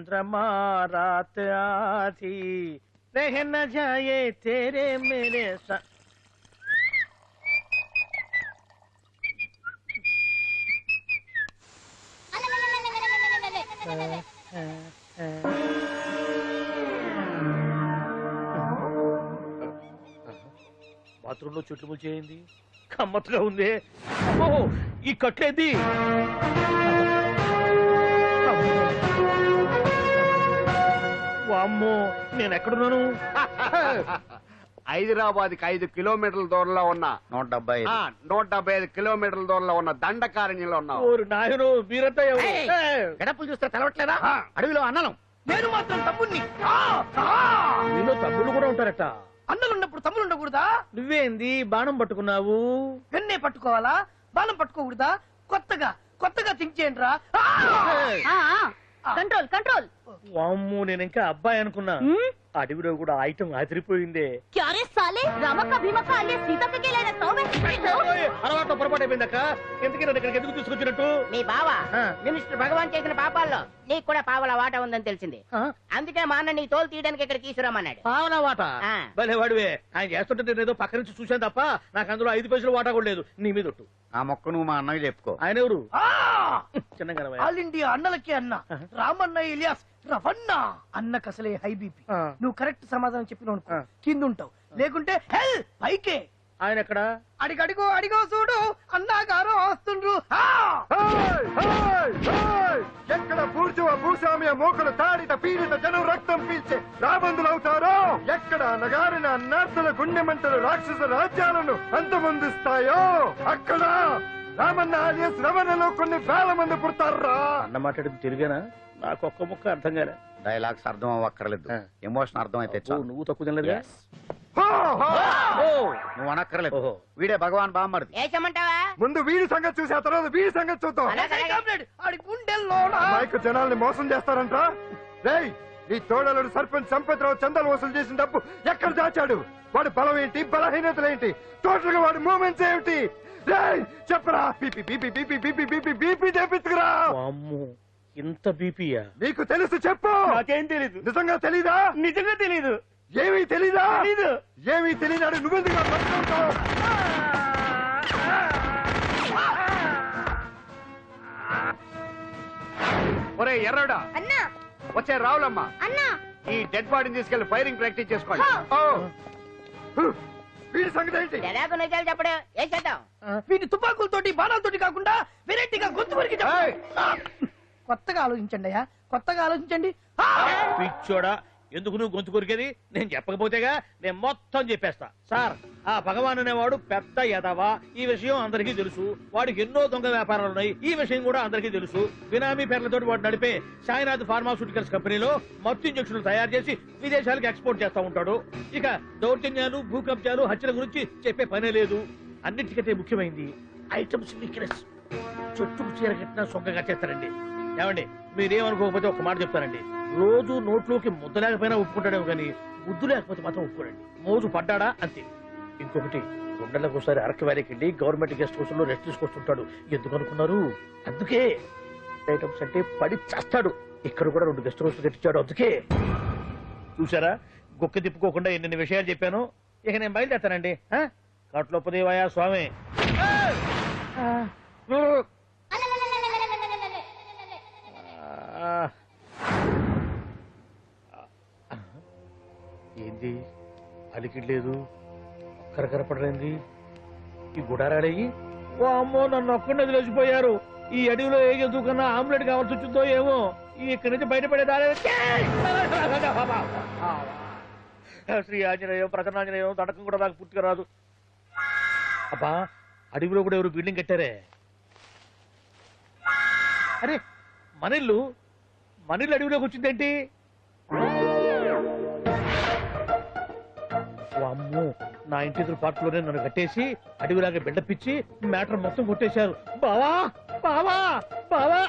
चंद्रमा रात आधी रह न जाए तेरे मेरे బాత్రూంలో చుట్టుములు చేయింది కమ్మత్తుగా ఉంది. అమ్మో ఈ కట్లేది వామ్మో నేను ఎక్కడున్నాను? హైదరాబాద్కి 5 కిలోమీటర్ల దూరంలో ఉన్న 175 కిలోమీటర్ల దూరంలో ఉన్న దండకారణ్యంలో ఉన్నావు. నాయను మీరంతా గడపలు చూస్తే తెలవట్లేదా? అడవిలో అన్నలం. నేను మాత్రం తమ్ముణ్ణి. మీలో తమ్ముళ్ళు కూడా ఉంటారట. అన్నలున్నప్పుడు తమ్ముడు ఉండకూడదా? నువ్వేంది బాణం పట్టుకున్నావు? వెన్నే పట్టుకోవాలా, బాణం పట్టుకోకూడదా? కొత్తగా థింక్ చేయండి రా. Control control. వామ్మో నేను ఇంకా అబ్బాయి అనుకున్నా. అడవిలో కూడా ఐటమ్ ఆదిరిపోయిందే. క్యారే సాలే రామక్క భీమక్క అల్లే సీతక్క కేలేన సౌమే. అలవాటు పొరపాటు అయిపోయిందక్క. ఎందుకు నన్ను ఇక్కడికి ఎందుకు తీసుకొచ్చినట్టు? మీ బావా మినిస్టర్ భగవాన్ చేసిన పాపాల్లో నీకు కూడా పావల వాటా ఉందని తెలిసింది. అందుకే మా అన్న నీ తోలు తీయడానికి ఇక్కడ తీసుకురామన్నాడు. పావలా వాటా? భలే వాడివే. ఆయన చేస్తుంటే నేను ఏదో పక్క నుంచి చూశాను తప్ప నాకు అందులో 5 పైసలు వాటా కూడా లేదు. నీ మీద ఒట్టు. ఆ మొక్క నువ్వు మా అన్నకి చెప్పుకో. ఆయన ఎవరు? చిన్నగా ఆల్ ఇండియా అన్నలకి అన్న రామన్న ఇలియాస్ రవన్న. అన్నకు అసలే హై బీపీ. నువ్వు కరెక్ట్ సమాధానం చెప్పిన కింద ఉంటావు, లేకుంటే హెల్ పైకే. ఆయన ఎక్కడ? అడిగో చూడు అన్నగారు వస్తుండ్రు. ఎక్కడ భూస్వామ్య మోకలు తాడిత పీడిత జనం రక్తం పీల్చే రాబందులవుతారో, ఎక్కడ నగారిన నర్సుల గుండె మంటలు రాక్షస రాజ్యాలను అంతమొందిస్తాయో అక్కడ రామన్న ఆలియస్ రమణలో కొన్ని వేల మంది పుడతారా. అన్న మాట్లాడింది తెలుగేనా? నాకు ఒక్క ముక్క అర్థం కాలే. డైలాగ్స్ అర్థం అవ్వక్కర్లేదు, ఎమోషన్ అర్థం అయితే నువ్వు తక్కువ తినలేదుగా? నువ్వు అనక్కర్లేదు. వీడే భగవాన్ బామ్మర్ది. ఏమంటావా? ముందు వీడి సంగతి చూసి ఆ తర్వాత వీడి సంగతి చూద్దాం. మైకు జనాల్ని మోసం చేస్తారంట. రేయ్, నీ తోడలుడు సర్పంచ్ సంపత్రావు చందాలు వసూలు చేసిన డబ్బు ఎక్కడ దాచాడు? వాడి బలం ఏంటి, బలహీనతలేంటి, టోటల్ గా వాడి మూమెంట్స్ ఏమిటి? చెప్పరా. BP BP BP BP BP BP తెప్పించుకురా. ఇంత బీపీయా? నీకు తెలుసు చెప్పు. నాకేం తెలీదు. నిజంగా తెలీదా? నిజంగా తెలీదు. ఏమీ తెలీదా? తెలీదు. ఏమీ తెలియనాడు నువ్వెందుకు పట్టుకుంటావు? ఒరే ఎర్రడా, అన్నా వచ్చే రావులమ్మ, అన్నా ఈ డెడ్ బాడీని తీసుకెళ్లి ఫైరింగ్ ప్రాక్టీస్ చేసుకోండి. వీడి సంగతి ఏంటి? ఎలాగో నిజాలు చెప్పడు. ఏం చేద్దాం? వీటి తుపాకులతోటి బాణాలతోటి కాకుండా వెరైటీగా గొంతు వరకు కొత్తగా ఆలోచించండి అయ్యా, కొత్తగా ఆలోచించండి. పిచ్చోడా, ఎందుకు నువ్వు గొంతు కొరికేది? నేను చెప్పకపోతేగా నేను మొత్తం చెప్పేస్తా. సార్, ఆ భగవాన్ అనేవాడు పెద్ద యదవా. ఈ విషయం అందరికీ తెలుసు. వాడికి ఎన్నో దొంగ వ్యాపారాలు ఉన్నాయి. ఈ విషయం కూడా అందరికీ తెలుసు. బినామీ పేర్లతో వాడు నడిపే సాయినాథ్ ఫార్మాస్యూటికల్స్ కంపెనీలో మత్తు ఇంజక్షన్లు తయారు చేసి విదేశాలకు ఎక్స్పోర్ట్ చేస్తా ఉంటాడు. ఇక దౌర్జన్యాలు, భూకబ్జాలు, హత్యల గురించి చెప్పే పనే లేదు. అన్నిటికంటే ముఖ్యమైంది ఐటమ్స్ వీక్నెస్. చుట్టుకు చీర కట్టినా సొంగగా చేస్తారండి. ఏమండి, మీరేమనుకోకపోతే ఒక మాట చెప్తానండి. రోజు నోట్లోకి ముద్ద లేకపోయినా ఒప్పుకుంటాడేమో కానీ ముద్దు లేకపోతే మాత్రం ఒప్పుకోడండి. మోజు పడ్డాడా అంతే. ఇంకొకటి, 2 నెలలకు ఒకసారి అరకు వ్యాలీకి వెళ్ళి గవర్నమెంట్ గెస్ట్ హౌస్ లో రెస్ట్ తీసుకొస్తుంటాడు. ఎందుకు అనుకున్నారు? అందుకే. ఐటమ్స్ అంటే పడి చేస్తాడు. ఇక్కడ కూడా 2 గెస్ట్ హౌస్ కట్టించాడు. అందుకే. చూసారా, గొక్క తిప్పుకోకుండా ఎన్ని విషయాలు చెప్పాను. ఇక నేను బయలుదేరతానండి. కట్లోపదేవయా స్వామి. ఏంది అలికిడ్లేదు, కరకరపడలేంది ఈ గుడారాడయ్యి? ఓ అమ్మో, నన్ను ఒక్కడే వదిలేసిపోయారు. ఈ అడవిలో ఏ జంతువుకన్నా ఆమ్లెట్ కావాల్సి వచ్చిందో ఏమో. ఇక్కడి నుంచి బయటపడేదా? శ్రీ ఆంజనేయం, ప్రసన్నాంజనేయం, తడకం కూడా నాకు పూర్తిగా రాదు. అబ్బా, అడవిలో కూడా ఎవరు బిల్డింగ్ కట్టారే? అరే, మనిల్లు అడవిలోకి వచ్చిందేంటి? అమ్మో, నా ఇంటి ఎదురు పార్కులోనే నన్ను కట్టేసి అడవిలాగా బిడ్డపిచ్చి మ్యాటర్ మొత్తం కొట్టేశారు. బావా బావా బావా.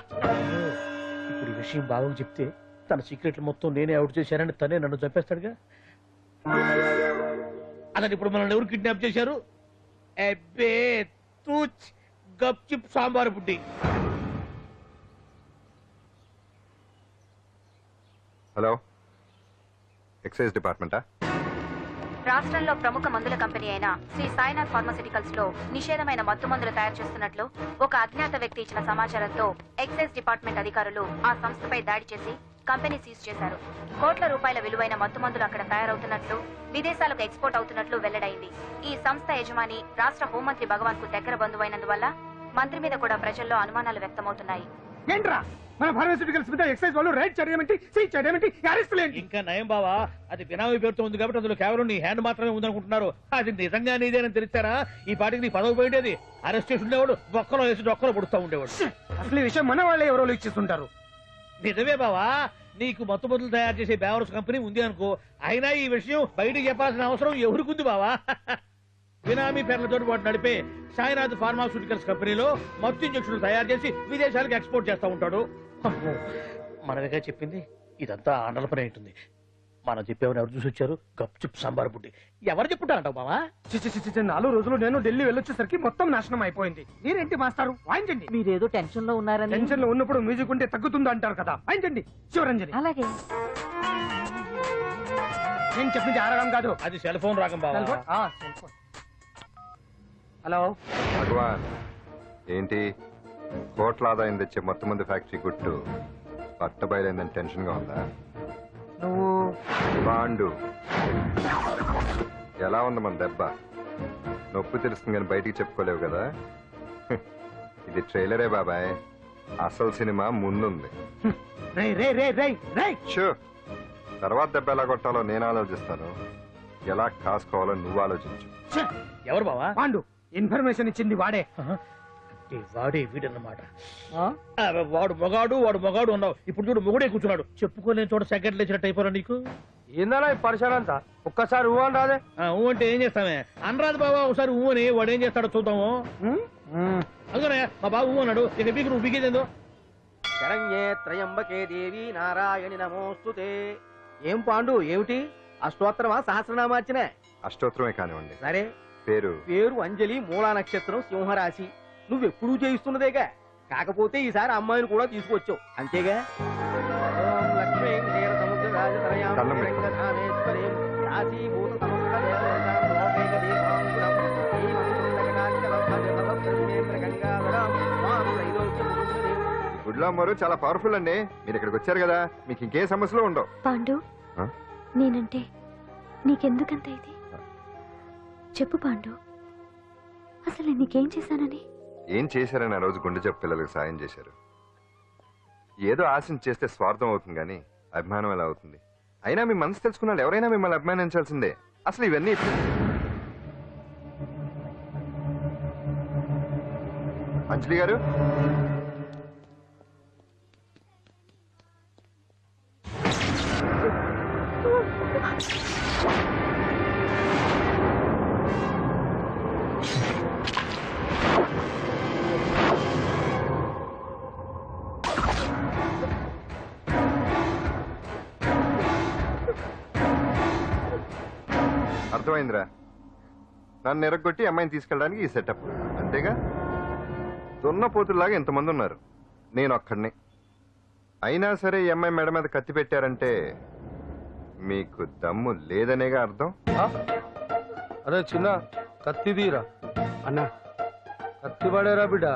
ఇప్పుడు ఈ విషయం బావకు చెప్తే తన సీక్రెట్లు మొత్తం నేనే అవుట్ చేశానని తనే నన్ను చంపేస్తాడుగా. అలాగే ఇప్పుడు మనల్ని ఎవరు కిడ్నాప్ చేశారు? అబ్బే తూచ్ గప్చిప్ సాంబార్ బుడ్డి. హలో, ఎక్సైజ్ డిపార్ట్మెంటా? రాష్ట్రంలో ప్రముఖ మందుల కంపెనీ అయిన శ్రీ సాయినాథ్ ఫార్మాస్యూటికల్స్ లో నిషేధమైన మత్తు మందులు తయారు చేస్తున్నట్లు ఒక అజ్ఞాత వ్యక్తి ఇచ్చిన సమాచారంతో ఎక్సైజ్ డిపార్ట్మెంట్ అధికారులు ఆ సంస్థపై దాడి చేసి కంపెనీ సీజ్ చేశారు. కోట్ల రూపాయల విలువైన మత్తు మందులు అక్కడ తయారవుతున్నట్లు, విదేశాలకు ఎక్స్పోర్ట్ అవుతున్నట్లు వెల్లడైంది. ఈ సంస్థ యజమాని రాష్ట్ర హోంమంత్రి భగవాన్ కు దగ్గర బంధువైనందువల్ల మంత్రి మీద కూడా ప్రజల్లో అనుమానాలు వ్యక్తమవుతున్నాయి. ఏంట్రా మన ఫార్మాస్యూటికల్స్ మీద ఎక్సైజ్ వాళ్ళు రైడ్ చేయడమేంటి, సీజ్ చేయడమేంటి, అరెస్ట్ లేంటి? ఇంకా నయం బావా, అది బినామీ పేరుతో ఉంది కాబట్టి అందులో కేవలం నీ హ్యాండ్ మాత్రమే ఉందనుకుంటున్నారు. అది నిజంగా నీదేనని తెలిస్తారా ఈ పాటికి నీ పదవి పోయేది. అరెస్ట్ చేసి ఉండేవాడు బొక్కలో వేసి డొక్కలో పుడుతూ ఉండేవాడు. అసలు ఈ విషయం మన వాళ్ళే ఎవరో ఇచ్చేస్తుంటారు. నిజమే బావా, నీకు మత్తు మందులు తయారు చేసే బేవర్స్ కంపెనీ ఉంది అనుకో, అయినా ఈ విషయం బయటికి చెప్పాల్సిన అవసరం ఎవరికుంది బావా? బినామీ పేర్లతో వాడు నడిపే సాయినాథ్ ఫార్మాస్యూటికల్స్ కంపెనీలో మత్తు ఇంజక్షన్లు తయారు చేసి విదేశాలకు ఎక్స్పోర్ట్ చేస్తూ ఉంటాడు. అమ్మో, మనమేగా చెప్పింది, ఇదంతా ఆండల పని ఉంటుంది. మనం చెప్పేవారు ఎవరు చూసి వచ్చారు? గప్చుప్ సాంబార్ బుడ్డి. ఎవరు చెప్పుంటారంటావు బావా? 4 రోజులు నేను ఢిల్లీ వెళ్ళొచ్చేసరికి మొత్తం నాశనం అయిపోయింది. మీరేంటి మాస్టారు, వాయించండి. మీరేదో టెన్షన్ లో ఉన్నారని. టెన్షన్ లో ఉన్నప్పుడు మ్యూజిక్ ఉంటే తగ్గుతుంది అంటారు కదా, వాయించండి. శివరంజని. అలాగే. నేను చెప్పింది ఆరడం కాదు. అది సెల్ ఫోన్ రాగం బావా. Cell phone? Cell phone. Hello భగవాన్, ఏంటి కోట్ల ఆదాయం తెచ్చే మొత్తం మంది ఫ్యాక్టరీ గుట్టు పట్టబయలైందని టెన్షన్ గా ఉందా? నువ్వు బాండు, ఎలా ఉంది మన దెబ్బ? నొప్పి తెలుస్తుంది కానీ బయటికి చెప్పుకోలేవు కదా. ఇది ట్రైలరే బాబాయ్, అసలు సినిమా ముందుంది. రే రే రే రే రే షూ, తర్వాత దెబ్బ ఎలా కొట్టాలో నేను ఆలోచిస్తాను, ఎలా కాసుకోవాలో నువ్వు ఆలోచించు. ఎవరు బావా? పాండు. ఇన్ఫర్మేషన్ ఇచ్చింది వాడే. వాడే వీడన్నమాట. వాడు మొగాడు అన్నావు, ఇప్పుడు చూడు మొగుడే కూర్చున్నాడు. చెప్పుకోలేని చోట సెకండ్ లేచినట్టు అయిపోరా నీకు. ఏందన్నా ఈ పరిసరం అంతా? ఒక్కసారి ఊ అని రాదే. ఊ అంటే ఏం చేస్తామే? అనరాదు బాబా, ఒకసారి ఊ అని. వాడు ఏం చేస్తాడో చూద్దాము. అందుకనే మా బాబు ఊ అన్నాడు, ఇక బీకి నువ్వు బీకేదేందో. శరణ్యే త్రయంబకే దేవి నారాయణి నమోస్తుతే. ఏం పాండు, ఏమిటి అష్టోత్తరమా సహస్రనామార్చన? అష్టోత్తరమే కానివ్వండి. సరే, పేరు పేరు అంజలి, మూలా నక్షత్రం, సింహరాశి. నువ్వెప్పుడూ చేయిస్తున్నదేగా, కాకపోతే ఈసారి అమ్మాయిని కూడా తీసుకొచ్చావు అంతేగా. ఓం లక్ష్మీం క్షీరసముద్రరాజతనయాం దండం పెట్టు. రంగధామేశ్వరీం రాశీభూత సమస్త దేవతాం లోకైక దీపాంకురం శ్రీమం పుస్తకటాక్షరం భజ గంగాధరం మాం త్రైలోక్యముకుంజనీం. గుడ్లో అమ్మరు చాలా పవర్ఫుల్ అండి. మీరు ఇక్కడికి వచ్చారు కదా, మీకు ఇంకే సమస్యలు ఉండవు. పాండు, ఆ? నేనంటే నీకెందుకంత ఇది? చెప్పు పాండు, అసలు నేను నీకేం చేశానని? ఏం చేశారని ఆ రోజు గుండె జబ్బు పిల్లలకు సాయం చేశారు. ఏదో ఆశించి చేస్తే స్వార్థం అవుతుంది కానీ అభిమానం ఎలా అవుతుంది? అయినా మీ మనసు తెలుసుకున్నాడు ఎవరైనా మిమ్మల్ని అభిమానించాల్సిందే. అసలు ఇవన్నీ అంజలి గారు, అర్థమైందిరా. నన్ను ఎరగొట్టి అమ్మాయిని తీసుకెళ్ళడానికి ఈ సెటప్ అంతేగా. దున్నపోతుల్లాగా ఎంతమంది ఉన్నారు, నేను ఒక్కడిని. అయినా సరే ఈ అమ్మాయి మెడ మీద కత్తి పెట్టారంటే మీకు దమ్ము లేదనేగా అర్థం. అరే చిన్న కత్తి తీరా అన్నా, కత్తి పడేరా బిడ్డ.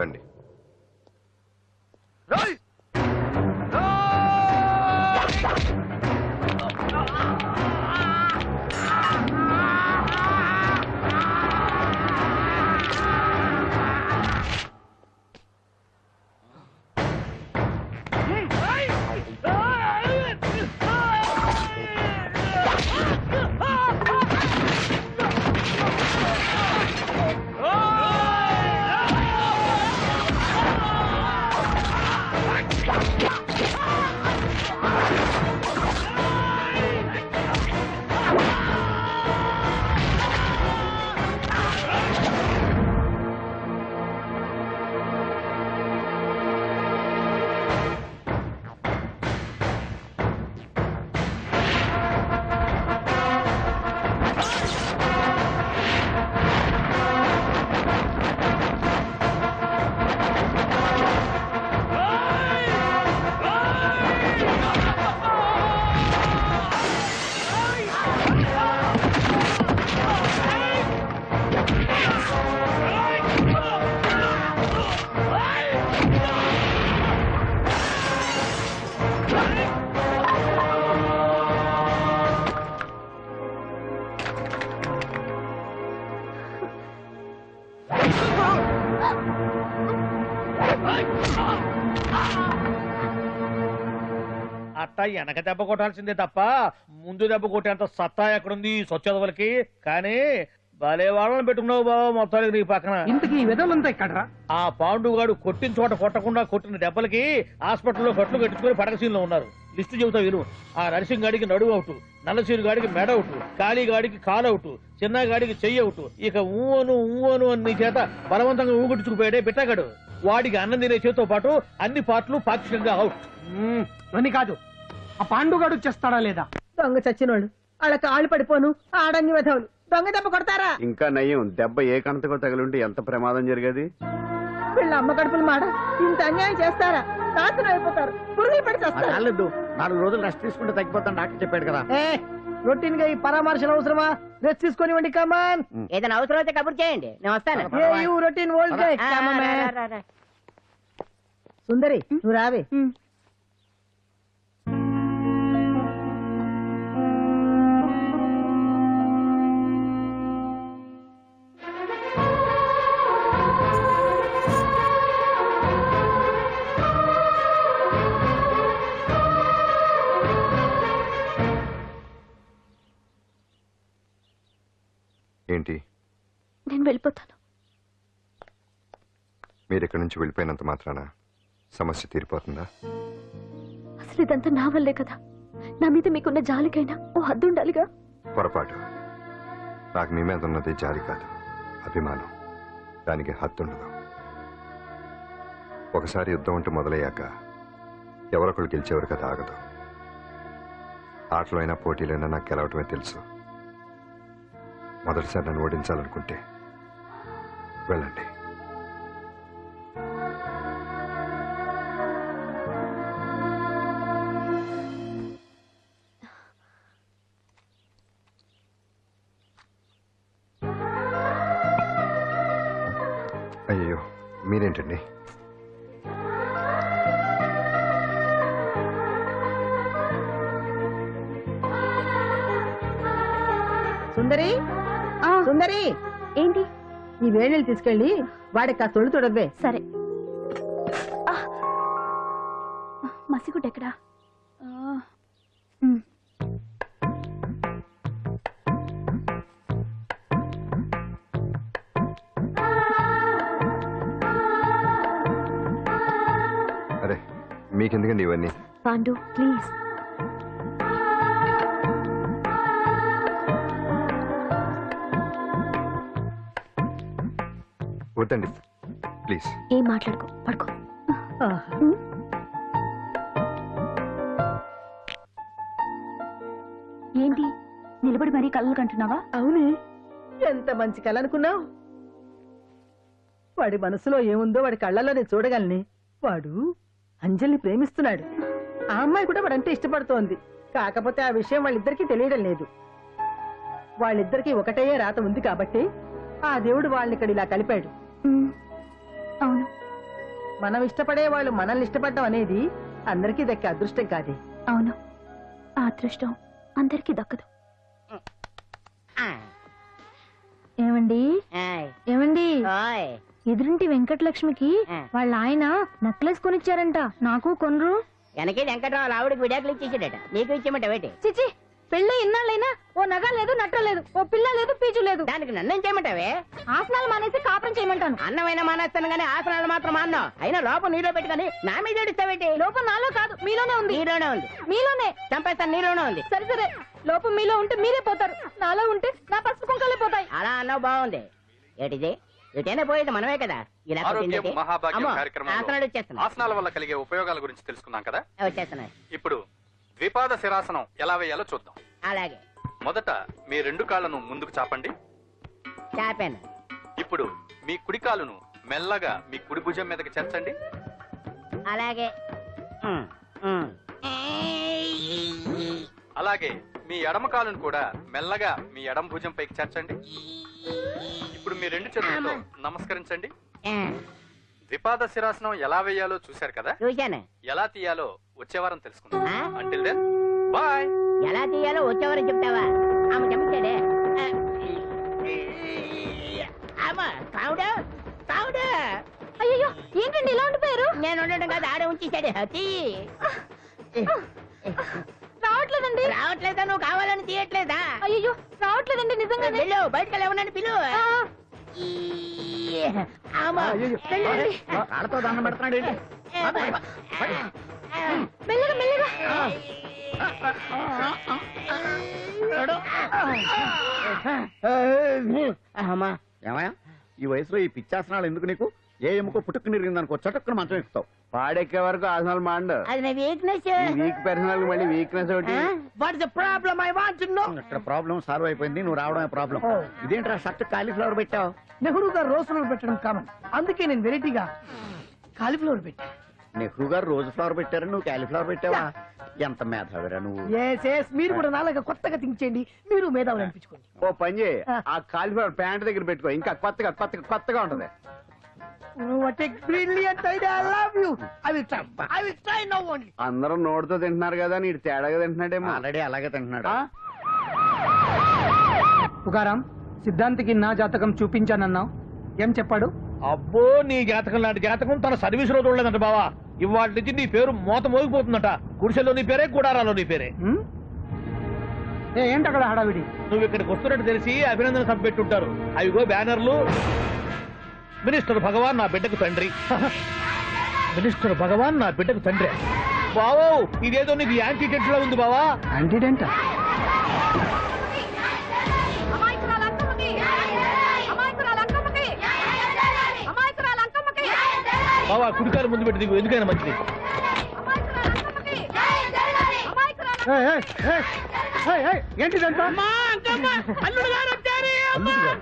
రండి. అట్ట వెనక దెబ్బ కొట్టాల్సిందే తప్ప ముందు దెబ్బ కొట్టేంత సత్తా ఎక్కడుంది సొచ్చదవలకి. కానీ భలే వాళ్ళని పెట్టుకున్నావు బాబు మొత్తానికి నీ పక్కన. ఇంతకీ ఈ విధంతా ఇక్కడ ఆ పాండుగాడు కొట్టిన చోట కొట్టకుండా కొట్టిన దెబ్బలకి హాస్పిటల్లో కట్లు కట్టించుకుని పడకసీన్లో ఉన్నారు. లిస్టు చెబుతా విను. ఆ నరసింగ్ గాడికి నడువు అవుట్, నల్లసీరు గాడికి మెడ అవుట్, కాళీ గాడికి కాలు అవుట్, చిన్న గాడికి చెయ్యి అవుట్. ఇక ఊవను అని నీ చేత బలవంతంగా ఊగుట్టుకుపోయాడే బిట్టగాడు. వాడికి అన్నం తినే చేతితో పాటు అన్ని పార్ట్లు పాక్షికంగా అవుట్. అని కాదు, ఆ పాండుగాడు చేస్తాడా లేదా? దొంగ చచ్చినోళ్ళు వాళ్ళ కాళ్ళు పడిపోను ఆడన్ని విధవులు దొంగ దెబ్బ కొడతారా? ఇంకా నయ్యం, దెబ్బ ఏ కణతకో తగిలింటే ఎంత ప్రమాదం జరిగేది. వీళ్ళ అమ్మ కడుపులు మాట ఇంత అన్యాయం చేస్తారా? నాశనం అయిపోతారు, పురుగులు పడి చేస్తారు. 4 రోజులు రెస్ట్ తీసుకుంటే తగ్గిపోతాను డాక్టర్ చెప్పాడు కదా. రొటీన్ గా ఈ పరామర్శలు అవసరమా? రెస్ట్ తీసుకొని కమాన్. ఏదైనా అవసరం అయితే కబుర్ చేయండి, నేను వస్తాను. రొటీన్ ఓల్డ్ సుందరి నువ్వు రావే. ఏంటి నేను వెళ్ళిపోతాను. మీరు ఇక్కడి నుంచి వెళ్ళిపోయినంత మాత్రాన సమస్య తీరిపోతుందా? అసలు ఇదంతా నా వల్లే కదా. నా మీద మీకున్న జాలికైనా ఓ హద్దు ఉండాలిగా. పొరపాటు. నాకు మీ మీద ఉన్నది జాలి కాదు, అభిమానం. దానికి హద్దుండదు. ఒకసారి యుద్ధం అంటూ మొదలయ్యాక ఎవరొకళ్ళు గెలిచేవారు కదా ఆగదు. ఆటలో అయినా పోటీలైనా నాకు గెలవటమే తెలుసు. మొదటిసారి నన్ను ఓడించాలనుకుంటే వెళ్ళండి. అయ్యో మీరేంటండి? సుందరి సుందరి, ఏంటి? ఈ వేణీలు తీసుకెళ్ళి వాడికి ఆ తొలి తొడవే. సరే. మసిగుడ్డ ఎక్కడా? అరే మీకెందుకండి ఇవన్నీ? పాండు ప్లీజ్. వద్దండి ప్లీజ్. ఏం మాట్లాడుకో, పడుకో. ఏంటి నిలబడి మరీ కళ్ళు కంటున్నావా? అవునే, ఎంత మంచి కళ అనుకున్నావు. వాడి మనసులో ఏముందో వాడి కళ్ళల్లో నేను చూడగలని. వాడు అంజలిని ప్రేమిస్తున్నాడు. ఆ అమ్మాయి కూడా వాడంటే ఇష్టపడుతోంది. కాకపోతే ఆ విషయం వాళ్ళిద్దరికీ తెలియడం లేదు. వాళ్ళిద్దరికీ ఒకటయ్యే రాత ఉంది కాబట్టి ఆ దేవుడు వాళ్ళని ఇక్కడ ఇలా కలిపాడు. అవును, మనం ఇష్టపడే వాళ్ళు మనల్ని ఇష్టపడడం అనేది అందరికీ దక్కే అదృష్టం కాదే. అవును, ఆ అదృష్టం అందరికీ దక్కదు. ఏమండి ఏమండి, ఎదురింటి వెంకటలక్ష్మికి వాళ్ళ ఆయన నెక్లెస్ కొనిచ్చారంట. నాకు కొనరు. వెనకే వెంకటరావు ఆవిడకి విడాకులు ఇచ్చేసాడట, నీకు ఇచ్చేమంటావేటి? చిచి, పెళ్ళి ఇన్నాళ్ళైనా ఓ నగ లేదు, నట్ట లేదు, ఓ పిల్ల లేదు, పీచు లేదు. దానికి నన్నేం చేయమంటావే? ఆసనాలు మానేసి కాపురం చేయమంటాను. అన్నమైనా మానేస్తాను గానీ ఆసనాలు మాత్రం మాన్నావు. అయినా లోపం నీలో పెట్టుకొని నా మీద ఏడుస్తావేటి? లోపం నాలో కాదు, మీలోనే ఉంది. నీలోనే ఉంది. మీలోనే చంపేస్తాను, నీలోనే ఉంది. సరే సరే, లోపం మీలో ఉంటే మీరే పోతారు, నాలో ఉంటే నా పసుపు కుంకాలే పోతాయి. అలా అన్నావు, బాగుంది. ఏటిది? ఇటైనా పోయేది మనమే కదా. ఇలా ఆరోగ్యం మహాభాగ్యం అమ్మో, కార్యక్రమంలో ఆసనాలు వచ్చేస్తున్నాయి. ఆసనాల వల్ల కలిగే ఉపయోగాల గురించి తెలుసుకున్నాం కదా. వచ్చేస్తున్నాయి. ఇప్పుడు ద్విపాద శిరాసనం ఎలా వేయాలో చూద్దాం. అలాగే మొదట మీ 2 కాళ్ళను ముందుకు చాపండి. చాపాను. ఇప్పుడు మీ కుడి కాలును మెల్లగా మీ కుడి భుజం మీదకి చేర్చండి. అలాగే అలాగే మీ ఎడమ కాలును కూడా మెల్లగా మీ ఎడమ భుజం పైకి చేర్చండి. ఇప్పుడు మీ 2 చేతులతో నమస్కరించండి. ద్విపాద శిరాసనం ఎలా వేయాలో చూశారు కదా. చూశాను. ఎలా తీయాలో వచ్చే వారం తెలుసుకుందాం. Until then bye. ఎలా తీయాలో వచ్చేవారని చెప్తావా? ఆమె చెప్తాడే. అయ్యో, ఏంటండి ఇలా ఉండిపోయారు? నేను ఉండడం కాదు, ఆడే ఉంచేశాడు. రావట్లేదండి. రావట్లేదా? నువ్వు కావాలని తీయట్లేదా? అయ్యో రావట్లేదండి నిజంగానే. వెళ్ళు, బయటకు వెళ్ళవనని పిలు. ఆడతో దండం పెడుతున్నాడు ఏంటి? మెల్లగా మెల్లగా. అమ్మా, ఏమయ్యా ఈ వయసులో ఈ పిచ్చాసనాలు ఎందుకు నీకు? ఏ ఎముకో పుట్టుకు నిరిగిందనుకో చటుక్కున మంచం ఎక్కుతావు. పాడెక్కే వరకు ఆసనాలు మాండు. అది నా వీక్నెస్. వీక్ పర్సనల్ మళ్ళీ వీక్నెస్ ఒకటి. What's the problem? I want to know. ఇక్కడ ప్రాబ్లం సాల్వ్ అయిపోయింది, నువ్వు రావడమే ప్రాబ్లం. ఇదేంట్రా షర్ట్ కాలీఫ్లవర్ పెట్టావు? నెహ్రూ గారు రోజ్ ఫ్లవర్ పెట్టడం కామన్, అందుకే నేను వెరైటీగా కాలీఫ్లవర్ పెట్టా. నెహ్రూ గారు రోజు ఫ్లవర్ పెట్టారు, నువ్వు కాలీఫ్లవర్ పెట్టావా? ఎంత మేధావిరా నువ్వు. మీరు కూడా నాలాగా కొత్తగా థింక్ చేయండి, మీరు మేధావులు అనిపించుకోండి. ఓ పని చేయి, ఆ కాలీఫ్లవర్ ప్యాంట్ దగ్గర పెట్టుకో, ఇంకా కొత్తగా ఉంటది. What a brilliant idea! I love you. I will try now only. అందరూ నోటితో తింటున్నారు కదా, నీడు తేడాగా తింటున్నాడేమో. ఆల్రెడీ అలాగే తింటున్నాడు. పుకారాం, సిద్ధాంతికి నా జాతకం చూపించానన్నావు, ఏం చెప్పాడు? అబ్బో, నీ జాతకం లాంటి జాతకం తన సర్వీస్ లో చూడలేదంట బావా. ఇవాళ నుంచి నీ పేరు మోత మోగిపోతుందట. గుడిసెలో నీ పేరే, గుడారాలో నీ పేరే. ఏంటి అక్కడ హడావిడి? నువ్వు ఇక్కడికి వస్తున్నట్టు తెలిసి అభినందన సభ పెట్టుంటారు. అవిగో బ్యానర్లు. మినిస్టర్ భగవాన్ నా బిడ్డకు తండ్రి. మినిస్టర్ భగవాన్ నా బిడ్డకు తండ్రి. బావో, ఇదేదో నీకు యాంటీటెంట్ లో ఉంది బావా. యాంటీటెంట్? బావా, కుడికాలు ముందు పెట్టి దిగు, ఎందుకైనా మంచిది. ఏంటిదంతా?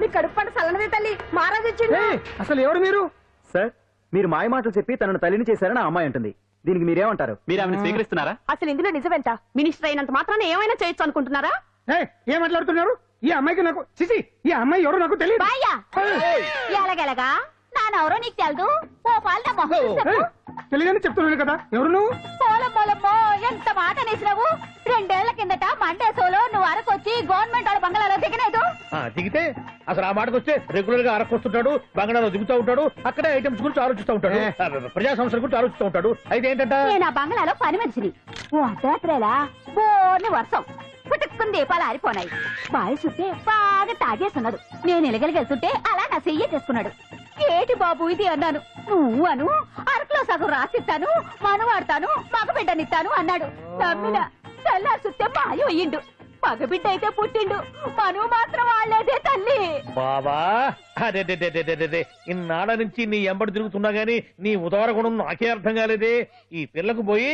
మీ కడుపు పంట సల్లనదే తల్లి, మహారాజు ఇచ్చిండు. అసలు ఎవరు మీరు? సార్, మీరు మాయ మాటలు చెప్పి తనను తల్లిని చేశారని ఆ అమ్మాయి అంటుంది. దీనికి మీరేమంటారు? మీరు ఆమెను స్వీకరిస్తున్నారా? అసలు ఇందులో నిజమేంట? మినిస్టర్ అయినంత మాత్రాన ఏమైనా చేయొచ్చు అనుకుంటున్నారా? ఏం మాట్లాడుతున్నారు? ఈ అమ్మాయికి నాకు చిసి, ఈ అమ్మాయి ఎవరు నాకు తెలియదు. ఎలాగెలగా నానెవరో నీకు తెలదు. ఓ పాలన మొహం చెప్పు. తెలియదని చెప్తున్నాను కదా, ఎవరు నువ్వు? పోలమ్మో, ఎంత మాట అనేసినావు. 2 ఏళ్ల కిందట మండే సోలో నువ్వు అరకొచ్చి గవర్నమెంట్ వాళ్ళ బంగాళాలో దిగలేదు. దిగితే అసలు ఆ మాటకు వస్తే రెగ్యులర్ గా అరకొస్తుంటాడు, బంగాళాలో దిగుతూ ఉంటాడు, అక్కడే ఐటమ్స్ గురించి ఆలోచిస్తూ ఉంటాడు, ప్రజా సంస్థల గురించి ఆలోచిస్తూ ఉంటాడు. అయితే ఏంటంట, నేను ఆ బంగాళాలో పని మనిషిని. ఓ అర్ధరాత్రేలా బోర్ని వర్షం పుట్టుకుని దీపాలు ఆరిపోనాయి. బావి చుట్టే బాగా తాగేస్తున్నాడు. నేను ఎలగలిగెళ్తుంటే అలా నా చెయ్యి చేసుకున్నాడు. ఏటి బాబు ఇది అన్నాను. నువ్వు అను, అరకులో సగం రాసిస్తాను, మనవాడతాను, మగబిడ్డనిస్తాను అన్నాడు. నమ్మిన తెల్లారి చుట్టే మాయ అయ్యిండు. మగబిడ్డ అయితే పుట్టిండు, మనువు మాత్రం వాళ్ళేదే తల్లి. బాబా అదే ఇన్నాళ్ళ నుంచి నీ ఎంబడి తిరుగుతున్నా గానీ నీ ఉదార గుణం నాకే అర్థం కాలేదే. ఈ పిల్లకు పోయి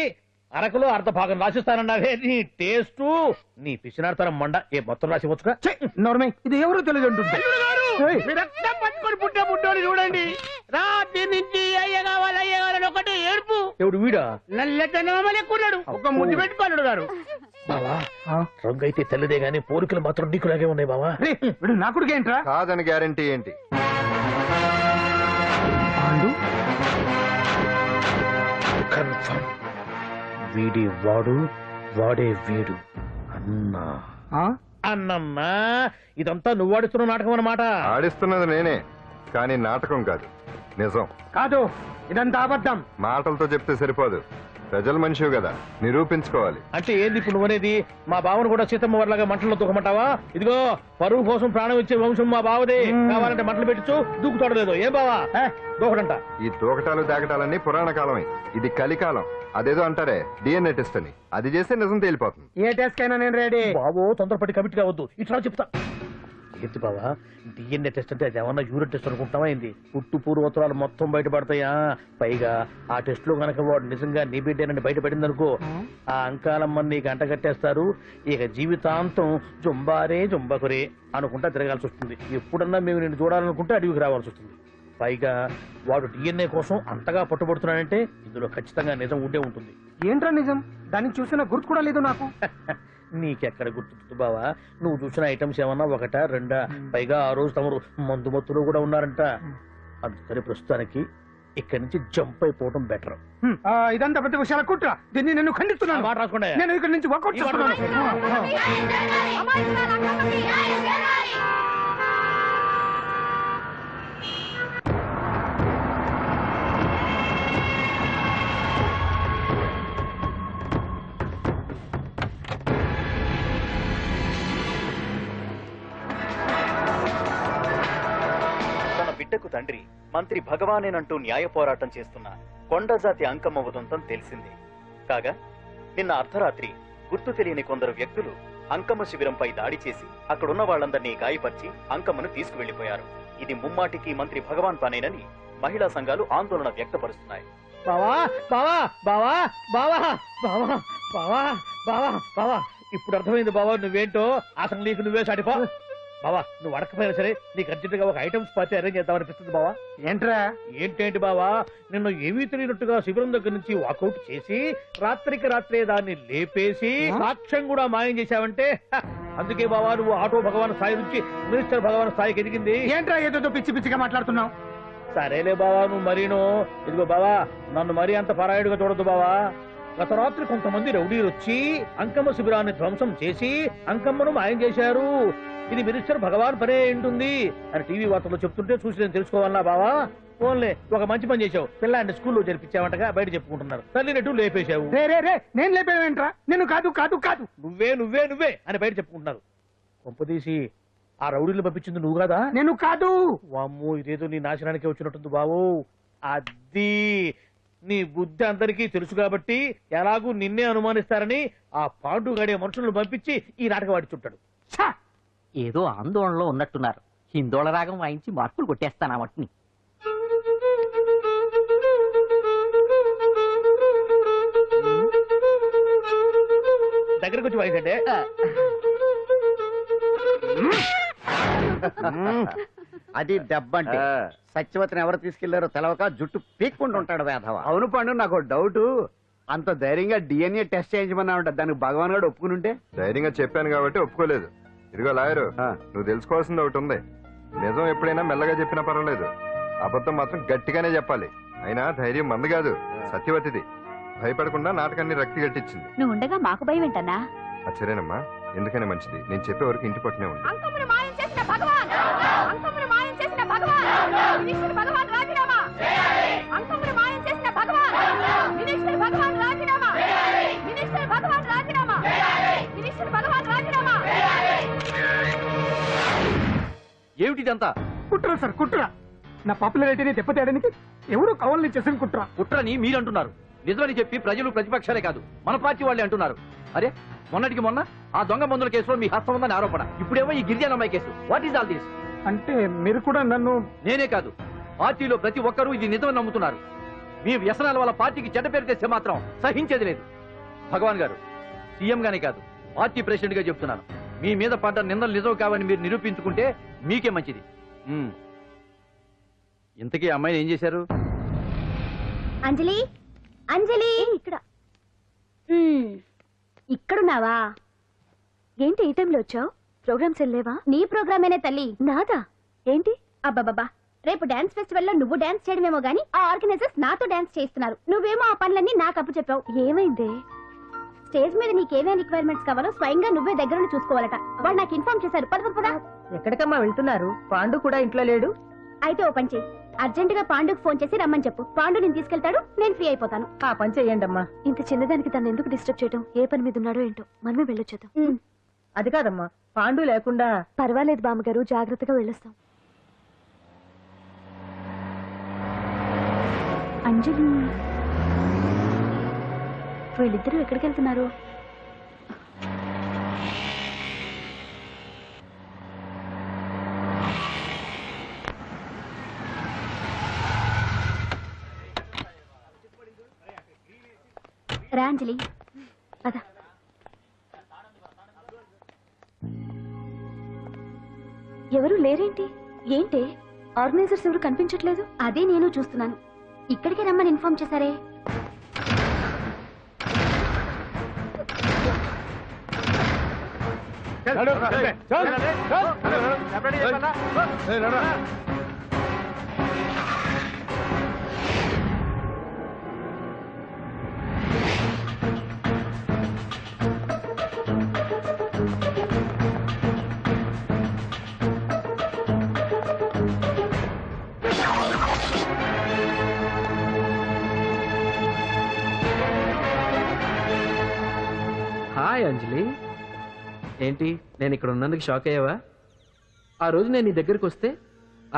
అరకులో అర్ధ భాగం రాసిస్తానన్నావే, నీ టేస్టు నీ పిచ్చినాడతనం మండ. ఏ మొత్తం రాసివచ్చుగా? నోర్మై, ఇది ఎవరు తెలియదు అంటుంది. పట్టుకొని పుట్టే పుట్టోని చూడండి. రాత్రి నుంచి అయ్య కావాలని ఒకటే ఏడుపు. ఎవడు వీడా? నల్లెట్టనమని ఎక్కున్నాడు. ఒక ముద్దు పెట్టుకోలేడు గారు. బావా, రంగు అయితే తెల్లదే గానీ పోలికలు మాత్రం నీకులాగే ఉన్నాయి బావా. వీడు నా కొడుకు ఏంట్రా? కాదని గ్యారంటీ ఏంటి? కన్ఫర్మ్, వీడి వాడు, వాడే వీడు. అన్నా అన్నమ్మా, ఇదంతా నువ్వు ఆడిస్తున్న నాటకం అన్నమాట. ఆడిస్తున్నది నేనే, కానీ నాటకం కాదు, నిజం కాదు. ఇదంతా అబద్ధం. మాటలతో చెప్తే సరిపోదు, ప్రజల మనిషివి కదా, నిరూపించుకోవాలి. అంటే ఏంది ఇప్పుడు నువ్వనేది? మా బావను కూడా సీతమ్మ వారిలాగా మంటల్లో దూకమంటావా? ఇదిగో పరువు కోసం ప్రాణం ఇచ్చే వంశం మా బావదే. కావాలంటే మంటలు పెట్టచ్చు, దూకుతాడలేదు. ఏం బావా దూకడంట? ఈ దూకటాలు దాకటాలన్నీ పురాణ కాలమే, ఇది కలికాలం. అదేదో అంటారే డిఎన్ఏ టెస్ట్ అని, అది చేస్తే నిజం తేలిపోతుంది. ఏ టెస్ట్ కైనా నేను రెడీ. బాబో, తొందరపడి కమిటీ కావద్దు, ఇట్లా చెప్తా. ఏంటి బావా, డిఎన్ఏ టెస్ట్ అంటే అది ఏమన్నా యూరిన్ టెస్ట్ అనుకుంటావా ఏంది? పుట్టు పూర్వోత్తరాలు మొత్తం బయటపడతాయా? పైగా ఆ టెస్ట్ లో గనక వాడు నిజంగా నీ బిడ్డేనని బయటపడింది అనుకో, ఆ అంకాలమ్మని నీకు అంట కట్టేస్తారు. ఇక జీవితాంతం జుంబారే జుంబకురే అనుకుంటా తిరగాల్సి వస్తుంది. ఎప్పుడన్నా మేము నిన్ను చూడాలనుకుంటే అడవికి రావాల్సి వస్తుంది. పైగా వాడు డిఎన్ఏ కోసం అంతగా పట్టుబడుతున్నాడంటే ఇందులో ఖచ్చితంగా నిజం ఉండే ఉంటుంది. ఏంట్రా నిజం? దాన్ని చూసిన గుర్తు కూడా లేదు నాకు. నీకెక్కడ గుర్తుంది బావా? నువ్వు చూసిన ఐటమ్స్ ఏమన్నా ఒకటా రెండా? పైగా ఆ రోజు తమరు మందు మత్తులో కూడా ఉన్నారంట. అందుకని ప్రస్తుతానికి ఇక్కడి నుంచి జంప్ అయిపోవడం బెటర్. ఇదంతా పెద్ద విషయాల కుట్ర, దీన్ని నేను ఖండిస్తున్నాను. మాట రాసుకోండి. నేను ఇక్కడి నుంచి వర్కౌట్ చేస్తున్నాను. అంకమ్మకు తండ్రి మంత్రి భగవానేనంటూ న్యాయ పోరాటం చేస్తున్న కొండజాతి అంకమ్మ ఉదంతం తెలిసింది. కాగా నిన్న అర్ధరాత్రి గుర్తు తెలియని కొందరు వ్యక్తులు అంకమ్మ శిబిరంపై దాడి చేసి అక్కడున్న వాళ్ళందరినీ గాయపరిచి అంకమ్మను తీసుకువెళ్లిపోయారు. ఇది ముమ్మాటికి మంత్రి భగవాన్ పనేనని మహిళా సంఘాలు ఆందోళన వ్యక్తపరుస్తున్నాయి. బావా బావా బావా బావా బావా బావా బావా బావా ఇప్పుడు అర్థమైంది బావా నువ్వేంటో. అసలు నీకు నువ్వే సాటిపో బావా. నువ్వు అడకపోయినా సరే నీకు అర్జెంట్ గా ఒక ఐటమ్స్ పార్టీ అరేంజ్ చేద్దామనిపిస్తుంది బావా. ఏంట్రా? ఏంటేంటి బావా, నిన్ను ఏమీ తెలియనట్టుగా శిబిరం దగ్గర నుంచి వాకౌట్ చేసి రాత్రికి రాత్రే దాన్ని లేపేసి సాక్ష్యం కూడా మాయం చేశావంటే అందుకే బావా నువ్వు ఆటో భగవాన్ స్థాయి నుంచి మినిస్టర్ భగవాన్ స్థాయికి ఎదిగింది. ఏంట్రా ఏదో పిచ్చి పిచ్చిగా మాట్లాడుతున్నావు? సరేలే బావా నువ్వు మరీను. ఇదిగో బావా నన్ను మరీ అంత పరాయుడుగా చూడద్దు బావా. గత రాత్రి కొంతమంది రౌడీలు వచ్చి అంకమ్మ శిబిరాన్ని ధ్వంసం చేసి అంకమ్మను మాయం చేశారు. ఇది మినిస్టర్ భగవాన్ పనే ఉంటుంది అని టీవీ వార్తల్లో చెప్తుంటే చూసి నేను తెలుసుకోవాలన్నా బావా. ఓన్లే ఒక మంచి పని చేశావు, పిల్లాన్ని స్కూల్లో జరిపించావంటగా బయట చెప్పుకుంటున్నారు. తల్లినట్టు లేపేశావు. నేను లేపేవేంట్రా? నేను కాదు కాదు కాదు నువ్వే నువ్వే నువ్వే అని బయట చెప్పుకుంటున్నారు. కొంపదీసి ఆ రౌడీలు పంపించింది నువ్వు కాదా? నేను కాదు. వామ్మో ఇదేదో నీ నాశనానికి వచ్చినట్టుంది బావు. అది నీ బుద్ధి అందరికీ తెలుసు కాబట్టి ఎలాగూ నిన్నే అనుమానిస్తారని ఆ పాండు గడే మనుషులను పంపించి ఈ నాటకం ఆడిచుంటాడు. ఏదో ఆందోళనలో ఉన్నట్టున్నారు. హిందోళ రాగం వాయించి మార్కులు కొట్టేస్తాను ఆ మట్టిని. దగ్గరకు వచ్చి వాయించండి. అది దెబ్బంటే. సత్యవతిని ఎవరు తీసుకెళ్లారో తెలవక జుట్టు పీక్కుంటూ ఉంటాడు వేధవ. అవును పండు, నాకు డౌట్. అంత ధైర్యంగా డిఎన్ఏ టెస్ట్ చేయించమన్నా ఉంటా. దానికి భగవాన్ గారు ఒప్పుకుని ఉంటే. ధైర్యంగా చెప్పాను కాబట్టి ఒప్పుకోలేదు. ఇదిగో లాయరు, నువ్వు తెలుసుకోవాల్సింది ఒకటి ఉంది. నిజం ఎప్పుడైనా మెల్లగా చెప్పినా పర్వాలేదు, అబద్ధం మాత్రం గట్టిగానే చెప్పాలి. అయినా ధైర్యం మంది కాదు, సత్యవతిది. భయపడకుండా నాటకాన్ని రక్తి గట్టించింది. నువ్వు ఉండగా మాకు భయం ఏంటన్నా? సరేనమ్మా, ఎందుకనే మంచిది. నేను చెప్పే వరకు ఇంటి పట్టునే ఉంది. అంకమ్మను మాయం చేసిన భగవాన్! అంకమ్మను మాయం చేసిన భగవాన్! మినిస్టర్ భగవాన్ రాజీనామా! అంకమ్మను మాయం చేసిన భగవాన్! మినిస్టర్ భగవాన్ రాజీనామా! మినిస్టర్ భగవాన్ రాజీనామా! మినిస్టర్ భగవాన్ రాజీనామా! ఏమిటిదంతా? కుట్ర సార్, కుట్ర. నా పాపులారిటీని దెబ్బతేయడానికి ఎవరు కవల్ని చేసిన కుట్ర. కుట్రని మీరంటున్నారు. నిజమని చెప్పి ప్రజలు ప్రతిపక్షాలే కాదు మన పార్టీ వాళ్ళే అంటున్నారు. అరే మొన్నటికి మొన్న ఆ దొంగ మందుల కేసులో మీ హస్తం ఉందని ఆరోపణ. ఇప్పుడేమో ఈ గిరిజనమ్మాయి case. What is all this? అంటే మీరు కూడా నన్ను... నేనే కాదు, పార్టీలో ప్రతి ఒక్కరూ ఇది నిజమని నమ్ముతున్నారు. మీ వ్యసనాల వల్ల పార్టీకి చెడ్డ పేరు తెస్తే మాత్రం సహించేది లేదు. భగవాన్ గారు, సీఎం గానే కాదు పార్టీ ప్రెసిడెంట్ గా చెప్తున్నాను. మీ మీద పడ్డ నిందలు నిజం కావని మీరు నిరూపించుకుంటే మీకే మంచిది. ఇంతకీ అమ్మాయిని ఏం చేశారు? అంజలి, అంజలి ఇక్కడ ఇక్కడున్నావా? ఏంటి ఈ టైంలో వచ్చావు? ప్రోగ్రామ్స్ వెళ్ళేవా? నీ ప్రోగ్రామేనే తల్లి. నాదా? ఏంటి? అబ్బాబాబా, రేపు డాన్స్ ఫెస్టివల్ లో నువ్వు డాన్స్ చేయడమేమో గానీ ఆ ఆర్గనైజర్స్ నాతో డాన్స్ చేస్తున్నారు. నువ్వేమో ఆ పనులన్నీ నాకు అప్పు చెప్పావు. ఏమైంది? స్టేజ్ మీద నీకేమేం రిక్వైర్మెంట్స్ కావాలో స్వయంగా నువ్వే దగ్గర చూసుకోవాలట. వాళ్ళు నాకు ఇన్ఫార్మ్ చేశారు. పద. ఎక్కడికమ్మా వెళ్తున్నారు? పాండు కూడా ఇంట్లో లేడు. అయితే ఓ పని చెయ్యి, అర్జెంట్ గా పాండుకు ఫోన్ చేసి రమ్మని చెప్పు. పాండు నేను తీసుకెళ్తాడు, నేను ఫ్రీ అయిపోతాను. ఆ పని చెయ్యండి అమ్మా. ఇంత చిన్నదానికి తను ఎందుకు డిస్టర్బ్ చేయడం? ఏ పని మీద ఉన్నాడో ఏంటో, మనమే వెళ్ళొచ్చేద్దాం. అది కాదమ్మా, పాండు లేకుండా... పర్వాలేదు బామ్మగారు, జాగ్రత్తగా వెళ్ళొస్తాం. అంజలి, వీళ్ళిద్దరూ ఎక్కడికి వెళ్తున్నారు? రా అంజలి, అదా. ఎవరు లేరేంటి? ఏంటి ఆర్గనైజర్స్ ఎవరు కనిపించట్లేదు? అదే నేను చూస్తున్నాను. ఇక్కడికే రమ్మని ఇన్ఫార్మ్ చేశారే. హాయ్ అంజలి, ఏంటి నేను ఇక్కడ ఉన్నందుకు షాక్ అయ్యావా? ఆ రోజు నేను నీ దగ్గరికి వస్తే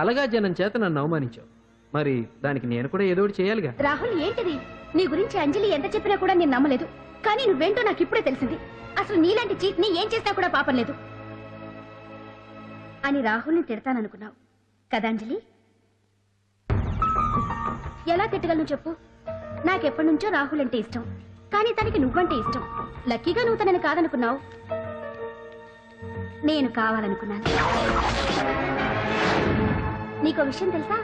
అలగా జనం చేత నన్ను అవమానించావు. మరి దానికి నేను కూడా ఏదో ఒకటి చేయాలిగా. రాహుల్ ఏంటిది? నీ గురించి అంజలి ఎంత చెప్పినా కూడా నేను నమ్మలేదు. కానీ నువ్వేంటో నాకు ఇప్పుడే తెలిసింది. అసలు నీలాంటి చీట్ ని ఏం చేసినా కూడా పాపం లేదు అని రాహుల్ని తిడతాననుకున్నావు కదా అంజలి? ఎలా తిట్టగలను చెప్పు? నాకెప్పటి నుంచో రాహుల్ అంటే ఇష్టం, కానీ తనకి నువ్వంటే ఇష్టం. లక్కీగా నువ్వు తనని కాదనుకున్నావు, నేను కావాలనుకున్నాను. నీకో విషయం తెలుసా?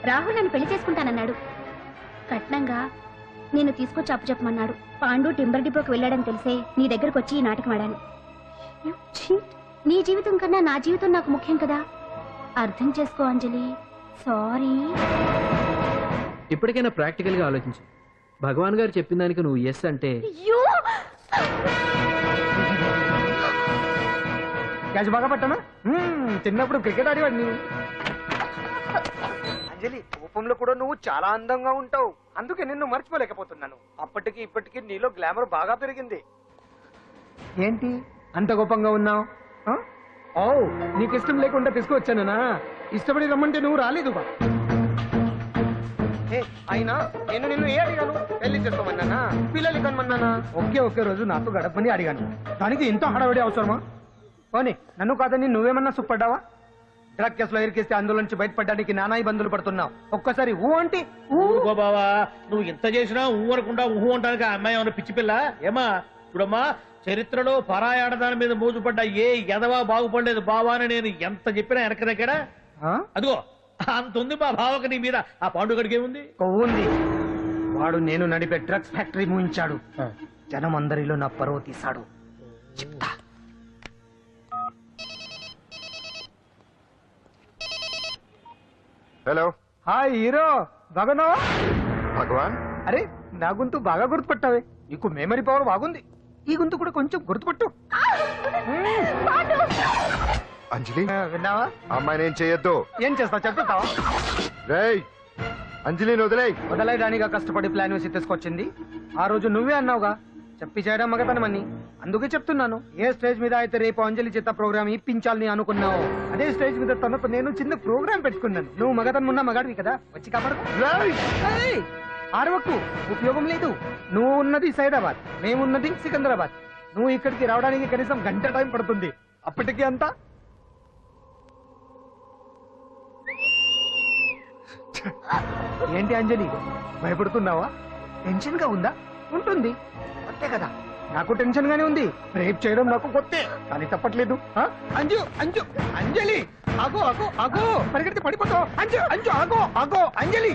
రాహుల్ నన్ను పెళ్లి చేసుకుంటానన్నాడు. కట్నంగా నేను తీసుకొచ్చి అప్పు చెప్పమన్నాడు. పాండు టింబర్ డిపోకి వెళ్ళాడని తెలిసే నీ దగ్గరకు వచ్చి ఈ నాటకం ఆడాను. నీ జీవితం కన్నా నా జీవితం నాకు ముఖ్యం కదా, అర్థం చేసుకో అంజలి. సారీ. ఇప్పటికైనా ప్రాక్టికల్ గా ఆలోచించు. భగవాన్ గారు చెప్పిన దానికి నువ్వు ఎస్ అంటే క్యాచ్ బాగా పట్టానా? చిన్నప్పుడు క్రికెట్ ఆడేవాడిని. అంజలి, కోపంలో కూడా నువ్వు చాలా అందంగా ఉంటావు, అందుకే నిన్ను మర్చిపోలేకపోతున్నాను. అప్పటికి ఇప్పటికి నీలో గ్లామర్ బాగా పెరిగింది. ఏంటి అంత కోపంగా ఉన్నావు? ఓ, నీకు ఇష్టం లేకుండా తీసుకువచ్చానా? ఇష్టపడి రమ్మంటే నువ్వు రాలేదు. అయినా నేను నిన్ను ఏ అడిగాను? పెళ్లి చేసుకోమన్నానా, పిల్లలు కనమన్నానా? ఒకే రోజు నాతో గడపని అడిగాను, దానికి ఇంత హడావిడి అవసరమా? పోనీ నన్ను కాదని నువ్వేమన్నా సుప్పడ్డావా? డ్రగ్ కేసులో ఇరికిస్తే అందులో నుంచి బయటపడడానికి నానా ఇబ్బందులు పడుతున్నావు. ఒక్కసారి ఊ అంటే ఊగో బావా, నువ్వు ఇంత చేసినా ఊ అనకుండా ఊహు అంటానికి ఆ అమ్మాయి ఏమన్నా పిచ్చి పిల్ల ఏమా? చూడమ్మా, చరిత్రలో పరాయాడదాని మీద మోజుపడ్డ ఏ ఎదవా బాగుపడలేదు బావా అని నేను ఎంత చెప్పినా వెనక దగ్గర అదిగో అంత ఉంది మా బావకు నీ మీద. ఆ పాండుగడికి ఏముంది? కొవ్వుంది. వాడు నేను నడిపే డ్రగ్స్ ఫ్యాక్టరీ మూయించాడు. జనం అందరిలో నా పరువు తీశాడు. చెప్తా. హలో, హాయ్ హీరో, బాగున్నావా? భగవాన్, అరే నా గొంతు బాగా గుర్తుపట్టావే. నీకు మెమరీ పవర్ బాగుంది. ఈ గొంతు కూడా కొంచెం గుర్తుపట్టు. అంజలి, విన్నావా? అమ్మాయిని ఏం చేయొద్దు. ఏం చేస్తా చెప్తావా? రేయ్, అంజలిని వదలయడానిగా కష్టపడి ప్లాన్ వేసి తీసుకొచ్చింది. ఆ రోజు నువ్వే అన్నావుగా చెప్పి చేయడం మగతనమని. అందుకే చెప్తున్నాను. ఏ స్టేజ్ మీద అయితే రేపు అంజలి చేత ప్రోగ్రామ్ ఇప్పించాలని అనుకున్నావు, అదే స్టేజ్ మీద తనకు నేను చిన్న ప్రోగ్రామ్ పెట్టుకున్నాను. నువ్వు మగతనం ఉన్న మగాడివి కదా, వచ్చి కాపాడు. ఆరవకు, ఉపయోగం లేదు. నువ్వు ఉన్నది సైదాబాద్, మేమున్నది సికింద్రాబాద్. నువ్వు ఇక్కడికి రావడానికి కనీసం గంట టైం పడుతుంది. అప్పటికి అంతా ఏంటి అంజలి, భయపడుతున్నావా? టెన్షన్ గా ఉందా? ఉంటుంది అంతే కదా, నాకు టెన్షన్ గానే ఉంది. రేప్ చేయడం నాకు కొత్తే, కానీ తప్పట్లేదు. అంజు అంజు అంజలి, ఆగో ఆగో ఆగో, పరిగెడితే పడిపోతావు. అంజు అంజు ఆగో ఆగో అంజలి.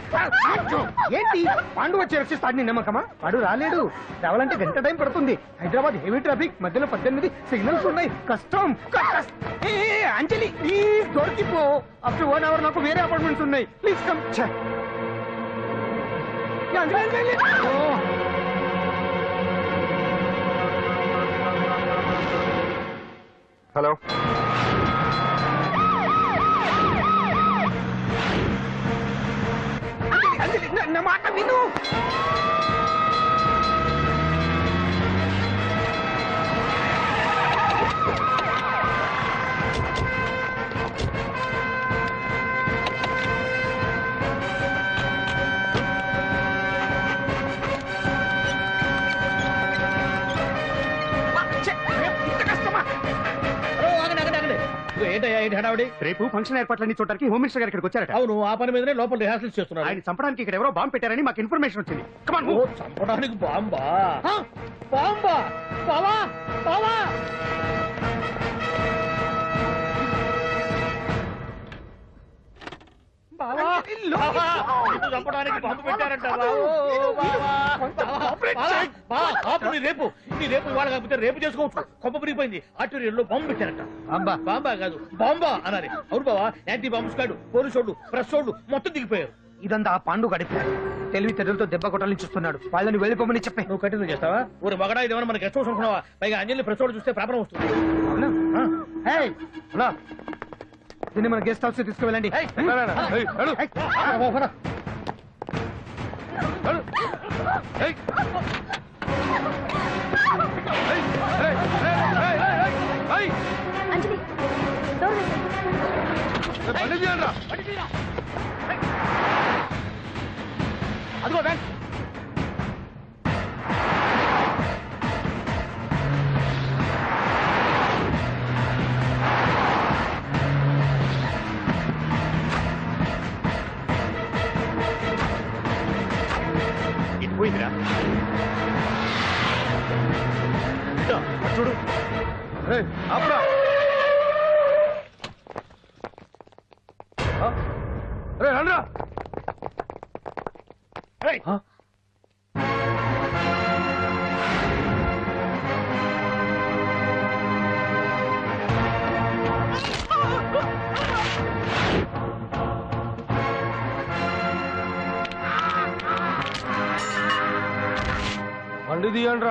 అంజు, ఏంటి పాండు వచ్చి రక్షిస్తాడు నీ నమ్మకమా? వాడు రాలేడు. రావాలంటే గంట టైం పడుతుంది. హైదరాబాద్ హెవీ ట్రాఫిక్, మధ్యలో 18 సిగ్నల్స్ ఉన్నాయి. కష్టం. అంజలి ప్లీజ్ దొరికిపో. ఆఫ్టర్ 1 hour నాకు వేరే అపార్ట్మెంట్స్ ఉన్నాయి. Please come. హలో, నా మాట విను. రేపు ఫంక్షన్ ఏర్పాట్లన్నీ చూడడానికి హోమ్ మినిస్టర్ గారు ఇక్కడికి వచ్చారట. అవును, ఆ పని మీదనే లోపల రిహార్సల్స్ చేస్తున్నారు. ఆయన చంపడానికి ఇక్కడ ఎవరో బాంబు పెట్టారని మాకు ఇన్ఫర్మేషన్ వచ్చింది. చంపడానికి బాంబా? బాంబా? బావా బావా, చంపడానికి బాంబు పెట్టారంట. రేపు ఇవాళ కాకపోతే రేపు చేసుకోవచ్చు. కొమ్మ పిరిగిపోయింది. ఆర్టీరియల్లో బాంబు పెట్టారంట. బాంబా కాదు, బాంబా అనాలి. అవును బావా, యాంటీ బాంబు స్క్వాడ్, పోలీసు వాళ్ళు, ప్రెస్ వాళ్ళు మొత్తం దిగిపోయారు. ఇదంతా ఆ పాండు గడిపాడు. తెలివి తెరులతో దెబ్బ కొట్టాలని చూస్తున్నాడు. వాళ్ళని వెళ్ళిపోమని చెప్పే. నువ్వు కంటిన్యూ చేస్తావా? ఊరి మగడా ఇదేమన్నా మనకి గెస్ట్ హౌస్ అనుకున్నావా? పైగా అంజలి ప్రెస్ వాళ్ళు చూస్తే ప్రాబ్లం వస్తుంది. అవునా? దీన్ని మన గెస్ట్ హౌస్ తీసుకువెళ్ళండి. అంజలి, బండి తీయండి అదిగో బ్యాంక్ ఇది పోయిందిరా చూడు ఆపరా రే రండ్రా బండి తీయండి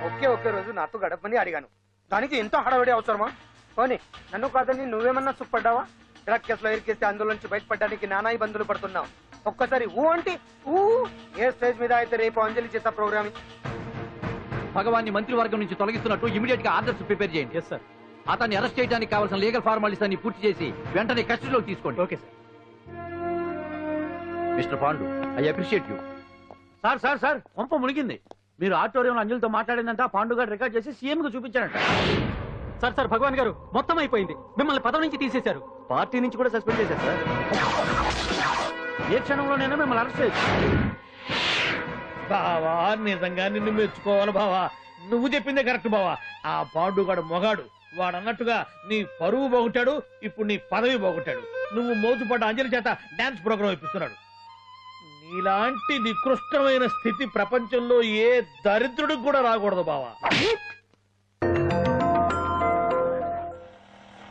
ఒకే రోజు నాతో గడపని అడిగాను, దానికి ఎంతో హడావిడి అవసరమా? పోనీ నన్ను కాదని నువ్వేమన్నా సుఖపడ్డావా? డ్రగ్ కేసులో ఇరికేస్తే అందులోంచి బయటపడడానికి నానా ఇబ్బందులు పడుతున్నావు. ఒక్కసారి ఊ అంటే ఊ. ఏ స్టేజ్ మీద అయితే రేపు అంజలి చేత ప్రోగ్రామ్ భగవాన్ని మంత్రివర్గం నుంచి తొలగిస్తున్నట్టు ఇమీడియట్ గా ఆర్డర్స్ ప్రిపేర్ చేయండి. Yes sir. అతన్ని అరెస్ట్ చేయడానికి కావాల్సిన లీగల్ ఫార్మాలిటీస్ అన్ని పూర్తి చేసి వెంటనే కస్టడీలోకి తీసుకోండి. Okay sir. Mister Pandu, I appreciate you. Sir sir sir కొంప మునిగింది. మీరు ఆడిటోరియంలో అంజలితో మాట్లాడిందంతా పాండు గారు రికార్డ్ చేసి సీఎం కు చూపించారంట. సార్ సార్ భగవాన్ గారు మొత్తం అయిపోయింది. మిమ్మల్ని పదవి నుంచి తీసేశారు. పార్టీ నుంచి కూడా సస్పెండ్ చేశారు సార్. ఏ క్షణంలోనైనా మిమ్మల్ని అరెస్ట్ చేయొచ్చు. బావా నిజంగా నిన్ను మెచ్చుకోవాలి బావా. నువ్వు చెప్పిందే కరెక్ట్ బావా. ఆ పాండుగాడు మొగాడు. వాడు అన్నట్టుగా నీ పరువు పోగొట్టాడు, ఇప్పుడు నీ పదవి పోగొట్టాడు. నువ్వు మోజుపడ్డ అంజలి చేత డాన్స్ ప్రోగ్రామ్ ఇప్పిస్తున్నాడు. నీలాంటి నికృష్టమైన స్థితి ప్రపంచంలో ఏ దరిద్రుడికి కూడా రాకూడదు బావా.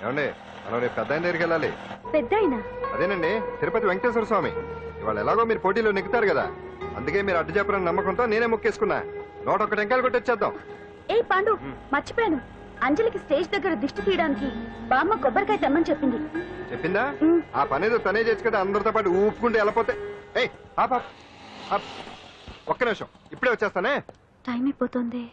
ఏమండి మనం రేపు పెద్ద ఆయన దగ్గరికి వెళ్ళాలి. పెద్దాయనా? అదేనండి తిరుపతి వెంకటేశ్వర స్వామి. ఇవాళ ఎలాగో మీరు పోటీలో నెగ్గుతారు కదా, అందుకే మీరు అడ్డు చెప్పరని నమ్మకంతో నేనే మొక్కేసుకున్నా. 101 టెంకాయలు కొట్టొచ్చేద్దాం. ఏ పాండు, మర్చిపోయాను. అంజలికి స్టేజ్ దగ్గర దిష్టి తీయడానికి బామ్మ కొబ్బరికాయ తెమ్మని చెప్పింది. చెప్పిందా? ఆ పనేదో తనే చేసి కదా అందరితో పాటు ఊపుకుంటే వెళ్ళిపోతే. ఒక్క నిమిషం, ఇప్పుడే వచ్చేస్తానే. టైం అయిపోతుంది.